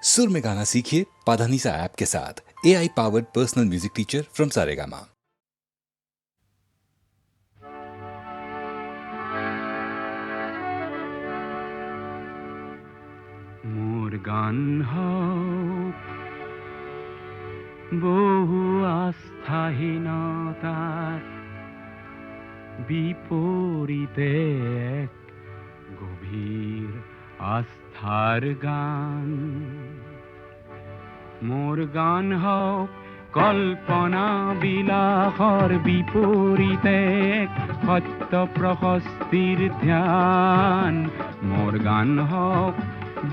सुर में गाना सीखिए पाधानीसा ऐप के साथ। AI powered personal music teacher from Saregama. मोर गान হোক বহু আস্থাহীনতার বিপরীতে এক গভীর আস্থার গান। মোর গান হোক কল্পনা বিলাসৰ বিপৰীতে এক সত্য প্ৰশস্তিৰ ধ্যান। মোৰ গান হোক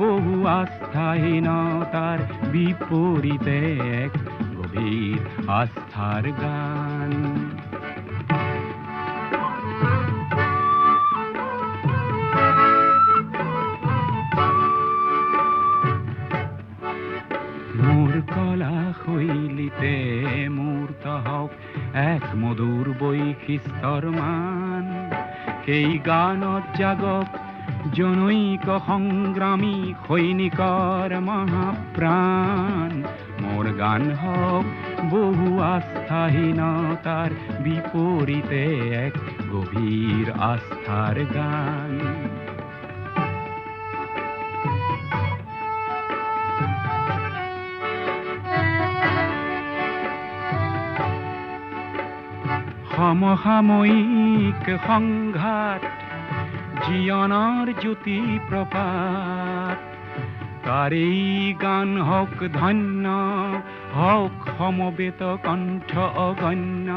বহু আস্থাহীনতাৰ বিপৰীতে এক গভীৰ আস্থাৰ গান। মোৰ কলা শৈলীতে মূৰ্ত হওক এক মধুৰ বৈশিষ্ট্যৰ মান। সেই গানত জাগক জনৈক সংগ্ৰামী সৈনিকৰ মহাপ্ৰাণ। মোৰ গান হোক বহু আস্থাহীনতাৰ বিপৰীতে এক গভীৰ আস্থাৰ গান। সমসাময়িক সংঘাত জীবনৰ জ্যোতি প্ৰপাত। তাৰেই গান হওক ধন্য হওক সমবেত কণ্ঠ অগণ্য।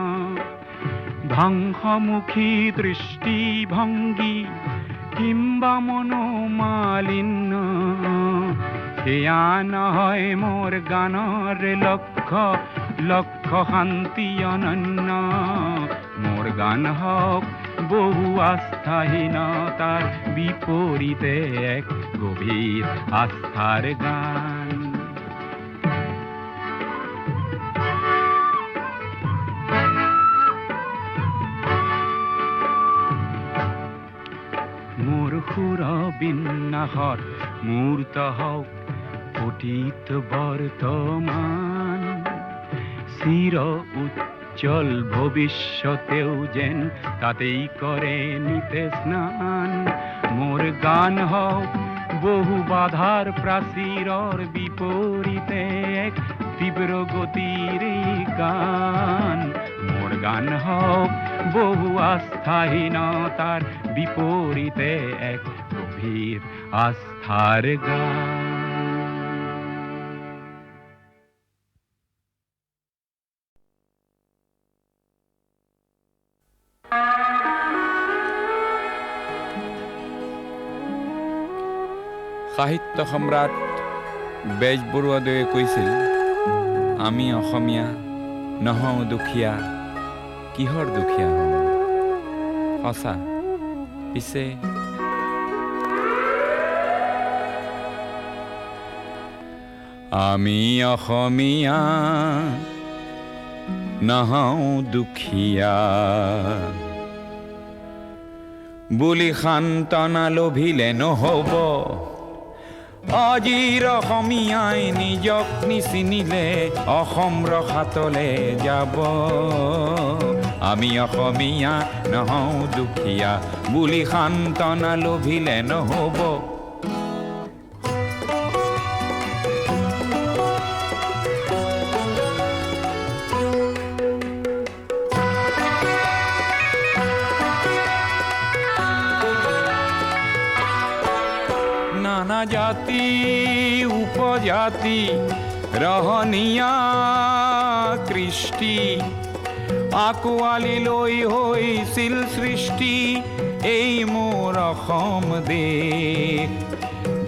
ধ্বংসমুখী দৃষ্টিভংগী কিম্বা মনোমালিন্য সেয়া নহয় মোৰ গানৰ লক্ষ্য, লক্ষ্য শান্তি অনন্য। মোর গান হোক বহু আস্থাহীনতার বিপরীতে এক গভীর আস্থার গান। মোর সুর বিন্যাসত মূর্ত হোক অতীত বর্তমান। চির উজ্জ্বল ভবিষ্যতেও যেন তাতেই করে নিতে স্নান। মোর গান হোক বহু বাধার প্ৰাচীৰৰ বিপৰীতে এক তীব্ৰ গতিৰ গান। মোৰ গান হোক বহু আস্থাহীনতাৰ বিপৰীতে এক গভীৰ আস্থাৰ গান। সাহিত্য সম্ৰাট বেজবৰুৱাদেৱে কৈছিল, আমি অসমীয়া নহওঁ দুখীয়া, কিহৰ দুখীয়া হওঁ। সঁচা, পিছে আমি অসমীয়া নহওঁ দুখীয়া বুলি সান্তনা লভিলে নহ'ব। আজিৰ অসমীয়াই নিজক নিচিনিলে অসম ৰসাতলে যাব। আমি অসমীয়া নহওঁ দুখীয়া বুলি সান্তনা লভিলে নহ'ব। নানা জাতি উপজাতি ৰহনীয়া কৃষ্টি আকোৱালি লৈ হৈছিল সৃষ্টি এই মোৰ অসম দেশ।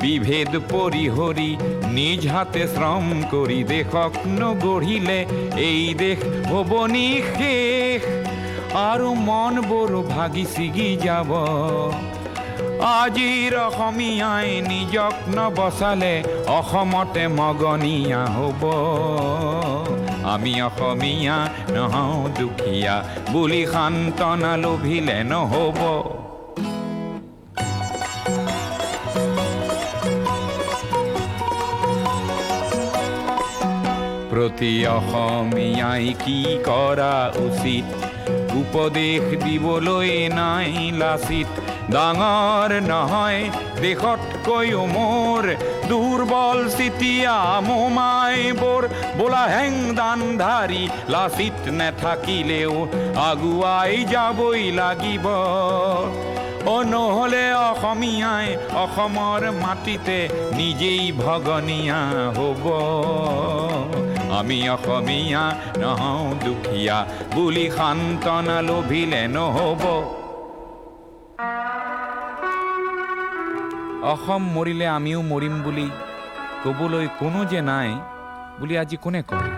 বিভেদ পৰিহৰি নিজ হাতে শ্ৰম কৰি দেশক নগঢ়িলে এই দেশ হ'ব নিশেষ আৰু মনবোৰ ভাগি ছিগি যাব। আজিৰ অসমীয়াই নিজক নবচালে অসমতে মগনীয়া হ'ব। আমি অসমীয়া নহওঁ দুখীয়া বুলি সান্তনা লভিলে নহ'ব। প্ৰতি অসমীয়াই কি কৰা উচিত উপদেশ দিবলৈ নাই লাচিত ডাঙৰ নহয় দেশতকৈও মোৰ দুৰ্বল চিতিয়া মোমাইবোৰ বোলা হেংদানধাৰী লাচিত নেথাকিলেও আগুৱাই যাবই লাগিব নহ'লে অসমীয়াই অসমৰ মাটিতে নিজেই ভগনীয়া হ'ব আমি অসমীয়া নহওঁ দুখীয়া বুলি সান্তনা লভিলে নহ'ব অসম মৰিলে আমিও মৰিম বুলি ক'বলৈ কোনো যে নাই বুলি আজি কোনে কয়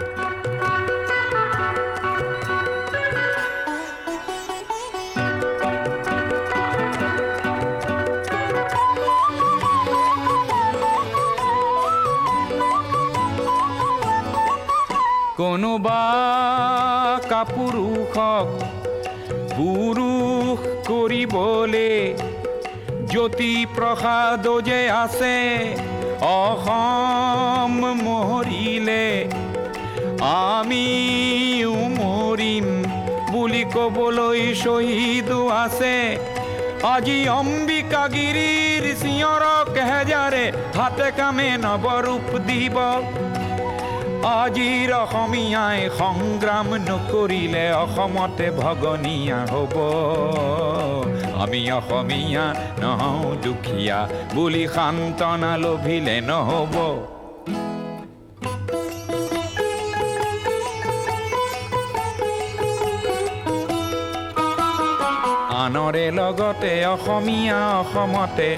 কোনোবা কাপুৰুষক পুৰুষ কৰিবলে জ্যোতি প্ৰসাদ যে আছে অসম মৰিলে আমিও মৰিম বুলি ক'বলৈ শ্বহীদো আছে আজি অম্বিকাগিৰিৰ চিঞৰক হেজাৰে হাতে কামে নৱৰূপ দিব আজিৰ অসমীয়াই সংগ্ৰাম নকৰিলে অসমতে ভগনীয়া হ'ব আমি অসমীয়া নহওঁ দুখীয়া বুলি সান্তনা লভিলে নহ'ব আনৰে লগতে অসমীয়া অসমতে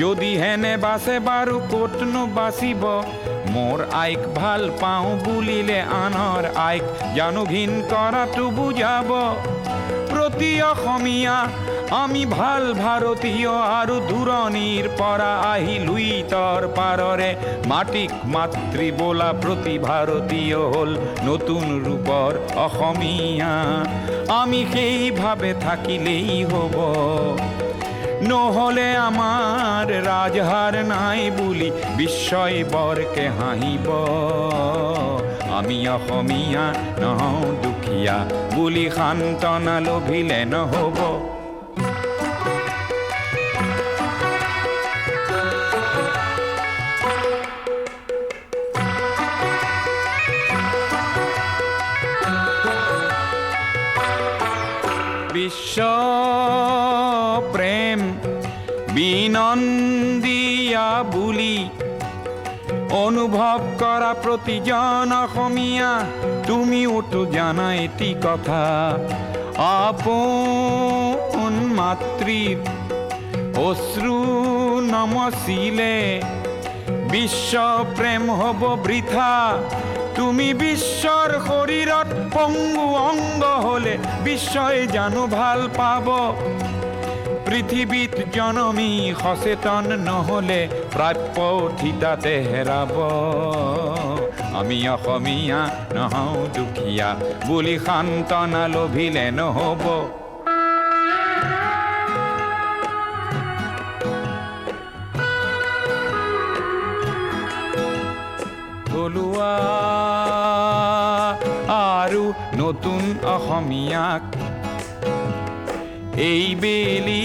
যদি হেনে বাচে বাৰু ক'তনো বাচিব মোৰ আইক ভাল পাওঁ বুলিলে আনৰ আইক জানো ঘিণ কৰাটো বুজাব প্ৰতি অসমীয়া আমি ভাল ভাৰতীয় আৰু দূৰণিৰ পৰা আহি লুইতৰ পাৰৰে মাটিক মাতৃ বোলা প্ৰতি ভাৰতীয় হ'ল নতুন ৰূপৰ অসমীয়া আমি সেইভাৱে থাকিলেই হ'ব নহ'লে আমাৰ ৰাজহাৰ নাই বুলি বিশ্বই বৰকে হাঁহিব আমি অসমীয়া নহওঁ দুখীয়া বুলি সান্তনা লভিলে নহ'ব বিশ্ব প্ৰেম বিনন্দিয়া বুলি অনুভৱ কৰা প্ৰতিজন অসমীয়া তুমিওতো জানা এটি কথা আপোন মাতৃৰ অশ্ৰু নমচিলে বিশ্ব প্ৰেম হ'ব বৃথা তুমি বিশ্বৰ শৰীৰত পংগু অংগ হলে বিশ্বই জানো ভাল পাব পৃথিৱীত জনমী সচেতন নহলে প্ৰাপ্য থিতাতে হেৰাব আমি অসমীয়া নহওঁ দুখীয়া বুলি সান্তনা লভিলে নহ'ব থলুৱা আৰু নতুন অসমীয়াক এইবেলি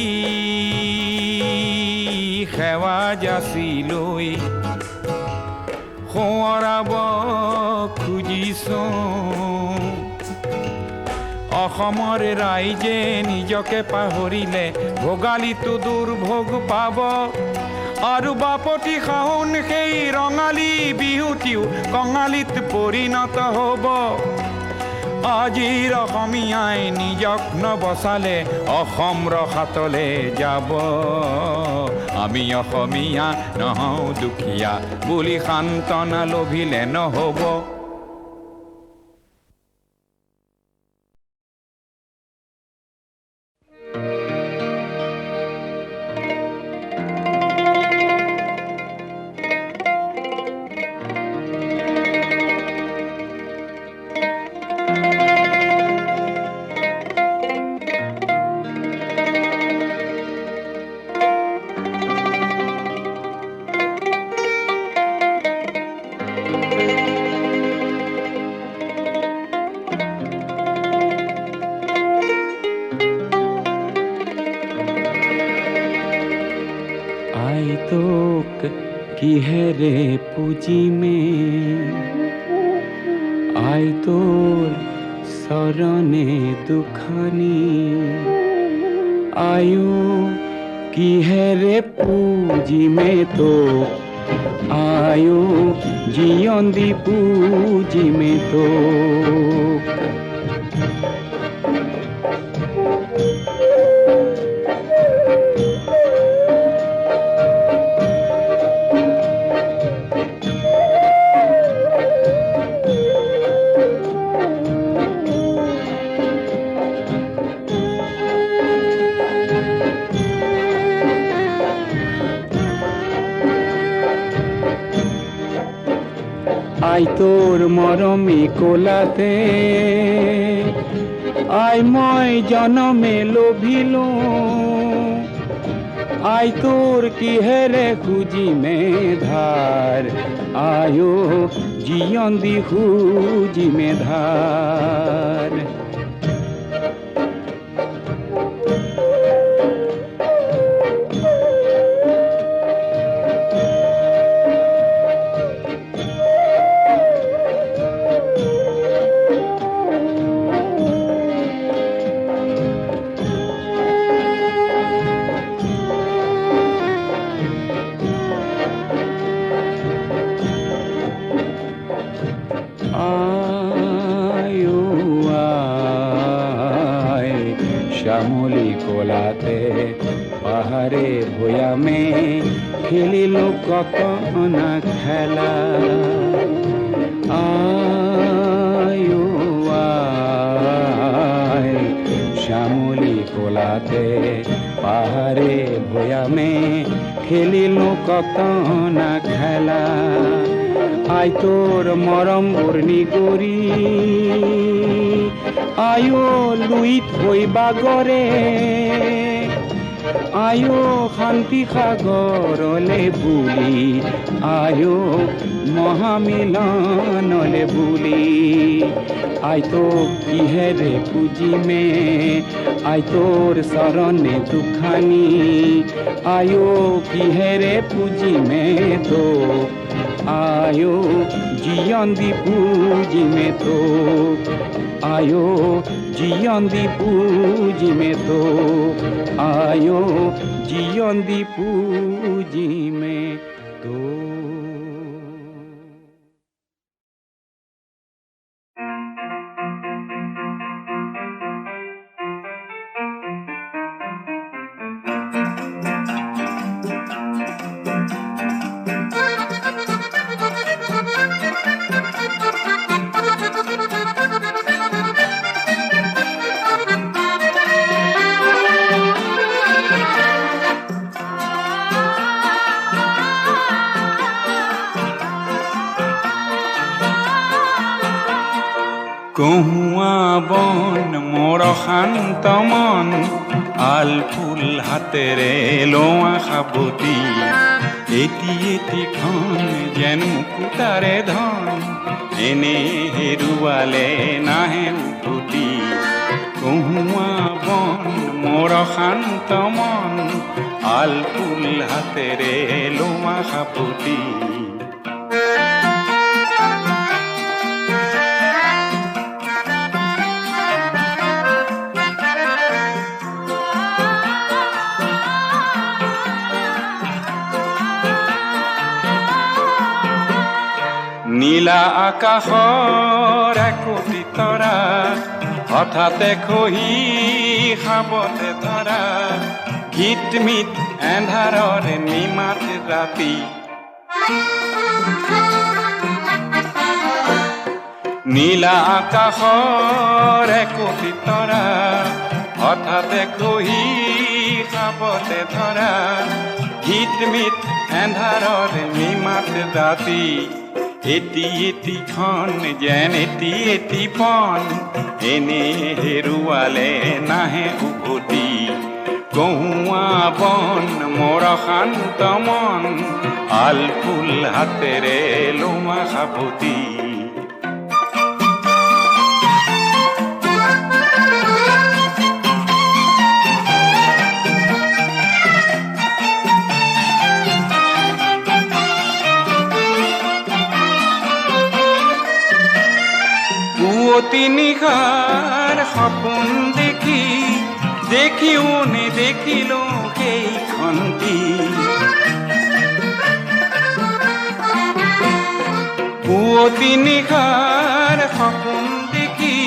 সেৱা যাচিলৈ সোঁৱৰাব খুজিছোঁ অসমৰ ৰাইজে নিজকে পাহৰিলে ভোগালীটো দুৰ্ভোগ পাব আৰু বাপতি সাহোন সেই ৰঙালী বিহুটিও কঙালীত পৰিণত হ'ব আজিৰ অসমীয়াই নিজক নবচালে অসম ৰসাতলে যাব আমি অসমীয়া নহওঁ দুখীয়া বুলি সান্তনা লভিলে নহ'ব কিহেৰে পুজিমে আই তোৰ চৰণে দুখানি আয়ো কিহেৰে পুজিমে তোক আয়ো জীয়ন্দি পুজিমে তোক আই তোৰ মৰমী কোলাতে আই মই জনমে লোভিলো আই তোৰ কিহেৰে খুজিমে ধাৰ আয়ো জীয়ন্দি খুজিমে ধাৰ শ্যামলী কোলাতে পাহাড়ে ভয়ামে খেলিলো কত না খেলা আয়ো আয় শ্যামলী কোলাতে পাহাড়ে ভয়ামে খেলিলো কত না খেলা আই তোর মরম বর্ণি করি আয়ো লুইত হই বাগরে আয়ো শান্তি সাগরলে বুলি আয়ো মহামিলনলে বুলি আই তো কিহেৰে পুজিমে আই তোৰ চৰণে দুখানি আয়ো কিহেৰে পুজিমে তো আয়ো জীয়ন্দি পুজিমে তো আয়ো জীয়ন্দি পুজিমে তো আয়ো জীয়ন্দি পুজিমে তো কহুয়া বন মোর শান্ত মন আল ফুল হাতেৰে লোৱা সাবতি এটি এটি খন যেন মুকুতাৰে ধন এনে হেৰুৱালে নাহে উভতি কহুয়া বন মোৰ শান্ত মন আল ফুল হাতেৰে লোৱা সাবতি নীলা আকাশৰ একোটি তৰা হঠাতে খহি খাবতে ধৰা ঘিটমিট এন্ধাৰৰ নিমাত ৰাতি নীলা আকাশৰ একোটি তৰা হঠাতে খহি খাবতে ধৰা ঘিটমিট এন্ধাৰৰ নিমাত ৰাতি এটি এটি খন যেন এটি এটি পন এনে হেৰুৱালে নাহে উভতি কহুৱা বন মোৰ শান্ত মন আল ফুল হাতেৰে লোৱা সাবতি পুৱতি নিশাৰ সপোন দেখি দেখিওনে দেখিলো সেই খন্তি পুৱতি নিশাৰ সপোন দেখি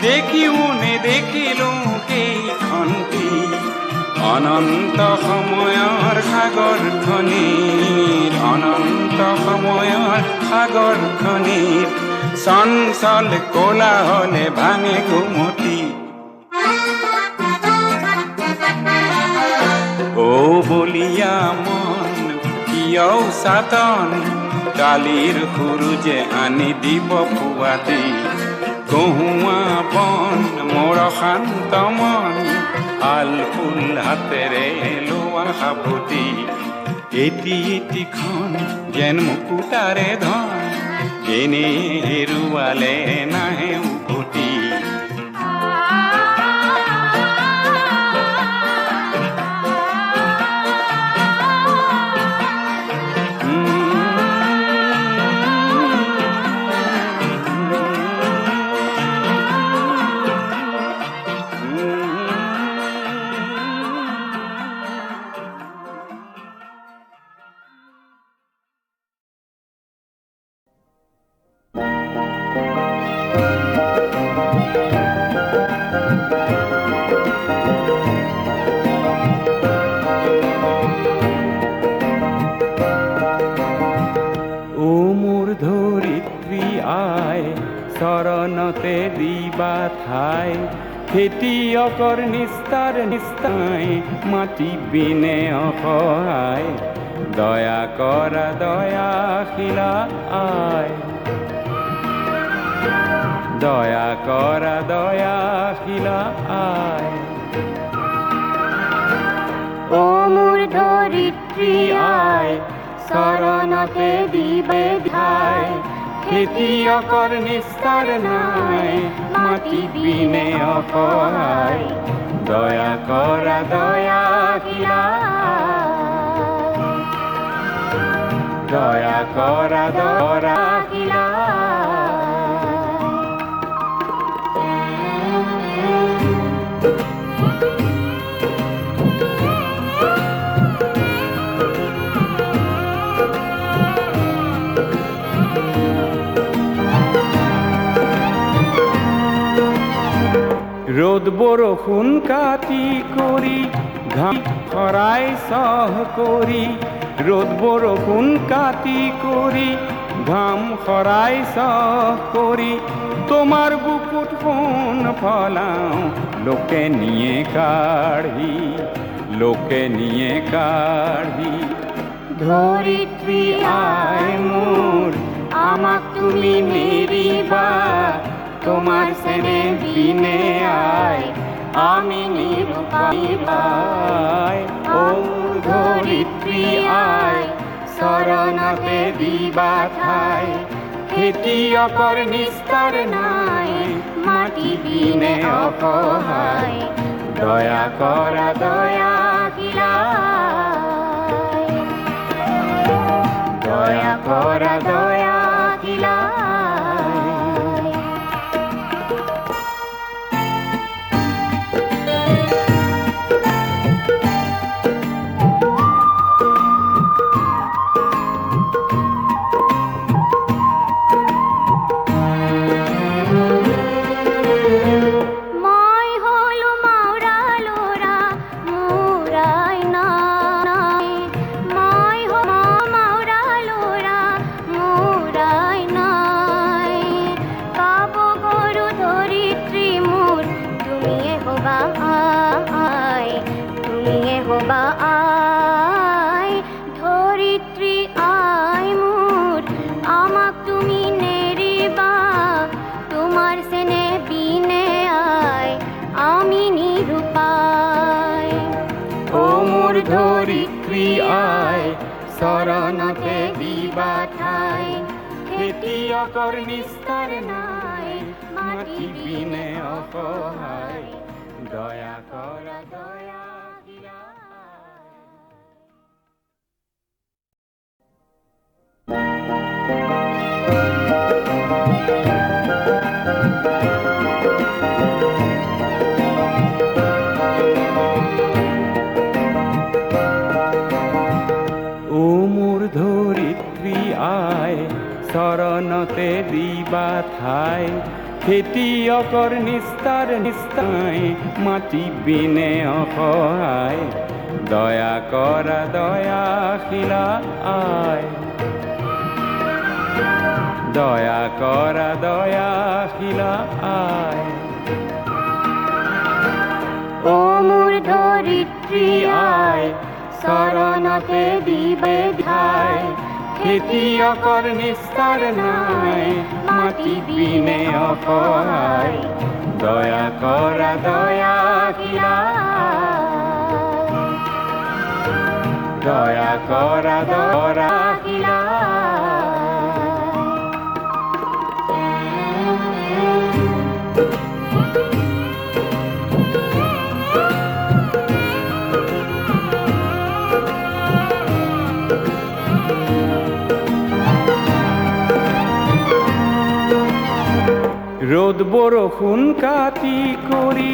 দেখিওনে দেখিলো সেই খন্তি অনন্ত সময়ৰ সাগৰখনিৰ অনন্ত সময়ৰ সাগৰখনিৰ চঞ্চল কোলাহলে ভাঙে ঘুমতি ও বলিয়া মন কিয় চাতন কালিৰ সূৰুজে আনি দিব পুৱাতি কহুৱা বন মোৰ শান্ত মন আল ফুল হাতেৰে লোৱা সাবতি এটি এটিখন যেন মুকুতাৰে ধন এনে হেৰুৱালে নাহে উভতি চৰণতে দিবা ঠাই খেতিয়কৰ নিস্তাৰ নিস্তাই মাটি বিনে অসহায় দয়া কৰা দয়াশীলা আই দয়া কৰা দয়াশীলা আই ও মোৰ ধৰিত্ৰী আই চৰণতে দিবে ঠাই খেতিয়কৰ নিস্তাৰ নাই মাটি বিনে অসহায় দয়া কৰা দয়াশীলা দয়া কৰা দয়াশীলা ৰ'দ বৰষুণ কাটি কৰি ঘাম খৰাই চহ কৰি ৰ'দ বৰষুণ কাটি কৰি ঘাম খৰাই চহ কৰি তোমাৰ বুকুত সোণ ফলাওঁ লোকে নিয়ে কাঢ়ি লোকে নিয়ে কাঢ়ি ধৰিত্ৰী আই মোৰ আমাক তুমি নেৰিবা তোমাৰ সেনে বিনে আয় আমি নিৰুপায় ও ধৰিত্ৰী আয় শৰণতে দিবা ঠাই খেতিয়কৰ নিস্তাৰ নাই মাটি বিনে অসহায় দয়া কৰা দয়াশীলা দয়া কৰা দয়াশীলা ধরিত্রী আই মোর আমাক তুমি নেরিবা তোমার সেনে বিনে আয় আমি নিরুপায় ও মোর ধরিত্রী আয় শরণতে দিবা ঠাই খেতিয়কৰ নিস্তাৰ নাই মাটি বিনে অসহায় দয়া কৰা দয়াশীলা চৰণতে দিবা ঠাই খেতিয়কৰ নিস্তাৰ নিস্তাই মাটি বিনে অসহায় দয়া কৰা দয়াশীলা আই দয়া কৰা দয়াশীলা আই ও মোৰ ধৰিত্ৰী আই চৰণতে দিবে ঠাই খেতিয়কৰ নিস্তাৰ নাই মাটি বিনে অসহায় দয়া কৰা দয়াশীলা দয়া কৰা দয়াশীলা ৰ'দ বৰষুণ কাটি কৰি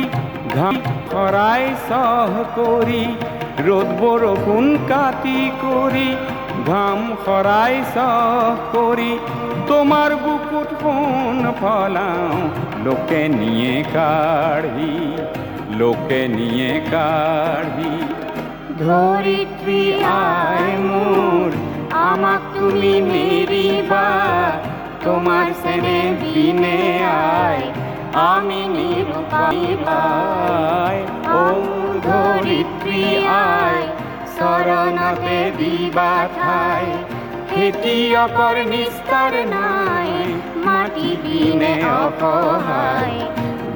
ঘাম খৰাই চহ কৰি ৰ'দ বৰষুণ কাটি কৰি ঘাম খৰাই চহ কৰি তোমাৰ বুকুত সোণ ফলাওঁ লোকে নিয়ে কাঢ়ি ধৰিত্ৰী আই মোৰ আমাক তুমি নেৰিবা তোমাৰ সেনে বিনে আয় আমি নিৰুপায় ও ধৰিত্ৰী আয় চৰণতে দিবা ঠাই খেতিয়কৰ নিস্তাৰ নাই মাটি বিনে অসহায়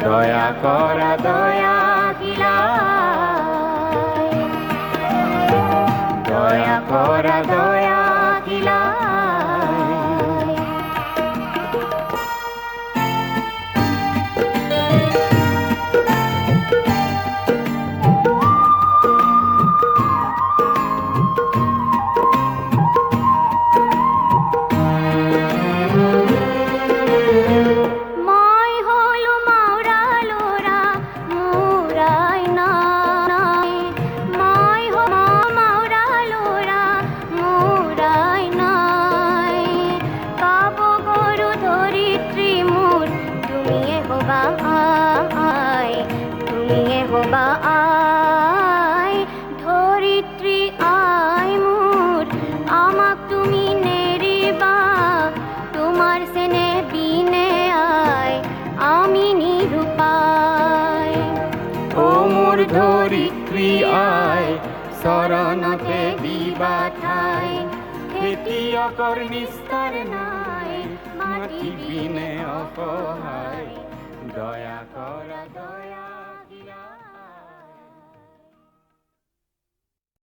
দয়া কৰা দয়াশীলা দয়া কৰা দয়াশীলা ধৰিত্ৰী আই মোৰ আমাক তুমি নেৰিবা তোমাৰ সেনে বিনে আয় আমি নিৰুপায় ও মোৰ ধৰিত্ৰী আয় চৰণতে দিবা ঠাই খেতিয়কৰ নিস্তাৰ নাই মাটি বিনে অসহায় দয়া কৰা